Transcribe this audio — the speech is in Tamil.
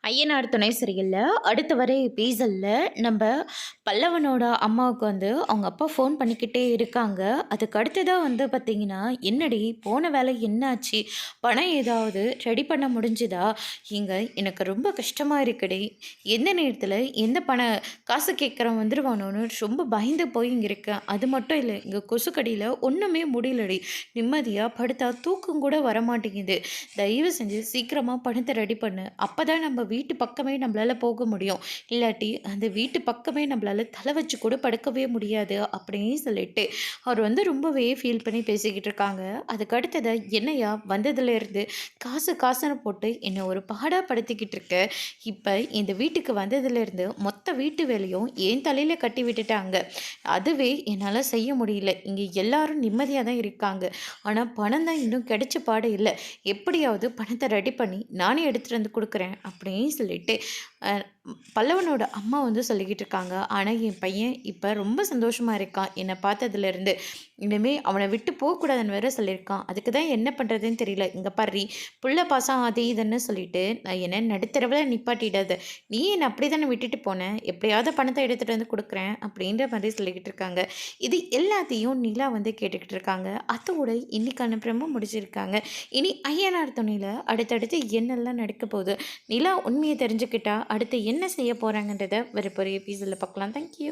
ஐயனார் துணை சரியில்ல. அடுத்து வர எபிசோட்ல நம்ப பல்லவனோட அம்மாவுக்கு அவங்க அப்பா ஃபோன் பண்ணிக்கிட்டே இருக்காங்க. அதுக்கு அடுத்ததா பார்த்தீங்கன்னா, "என்னடி போன வேலை என்னாச்சு? பணம் ஏதாவது ரெடி பண்ண முடிஞ்சுதா? ஏங்க எனக்கு ரொம்ப கஷ்டமா இருக்குடி. எந்த நேரத்தில எந்த காசு கேட்குறவன் வந்துருவானோன்னு ரொம்ப பயந்து போய் இங்க இருக்கேன். அது மட்டும் இல்ல, இங்க கொசுக்கடியில ஒண்ணுமே முடியலடி. நிம்மதியா படுத்தா தூக்கம் கூட வரமாட்டேங்குது. தயவு செஞ்சு சீக்கிரமா பணத்த ரெடி பண்ணு. அப்பதான் நம்ம வீட்டு பக்கமே நம்மளால போக முடியும். இல்லாட்டி அந்த வீட்டு பக்கமே நம்மளால தலை வச்சு கூட படுக்கவே முடியாது." அப்படின்னு சொல்லிட்டு அவர் ரொம்பவே ஃபீல் பண்ணி பேசிக்கிட்டு இருக்காங்க. அதுக்கு அடுத்தது, "என்னையா வந்ததுலேருந்து காசு காசுன்னு போட்டு என்ன ஒரு பாடா படுத்திக்கிட்டு இருக்க. இப்ப இந்த வீட்டுக்கு வந்ததுலேருந்து மொத்த வீட்டு வேலையும் என் தலையில கட்டி விட்டுட்டாங்க. அதுவே என்னால செய்ய முடியல. இங்க எல்லாரும் நிம்மதியா தான் இருக்காங்க. ஆனா பணம் தான் இன்னும் கிடைச்ச பாடு இல்ல. எப்படியாவது பணத்த ரெடி பண்ணி நானே எடுத்துட்டு வந்து குடுக்குறேன்." அப்படின்னு சொல்லிட்டு அ பல்லவனோட அம்மா சொல்லிக்கிட்டு இருக்காங்க. ஆனா என் பையன் இப்ப ரொம்ப சந்தோஷமா இருக்கான். என்ன பார்த்ததுலேருந்து. இனிமே அவன விட்டு போக்கூடாதுன்னு வேற சொல்லியிருக்கான். அதுக்கு தான் என்ன பண்றதுன்னு தெரியல. இங்க பார்ரி, புள்ள பாசம் அது இதுன்னு சொல்லிட்டு நான் என்ன நடுத்தெருவுல நிப்பாட்டிடாத. நீ என்ன அப்படி தானே விட்டுட்டு போன. எப்படியாவது பணத்த எடுத்துட்டு வந்து குடுக்குறேன் அப்படின்ற மாதிரி சொல்லிக்கிட்டு இருக்காங்க. இது எல்லாத்தையும் நிலா கேட்டுக்கிட்டு இருக்காங்க. அதோட இன்னைக்கான ப்ரோமோ முடிச்சிருக்காங்க. இனி ஐயனார் துணையில அடுத்தடுத்து என்னெல்லாம் நடக்க போகுது? நிலா உண்மையை தெரிஞ்சுக்கிட்டா அடுத்து என்ன செய்ய போறாங்கன்றத வரப்போகிற எபிசோடில் பார்க்கலாம். தேங்க்யூ.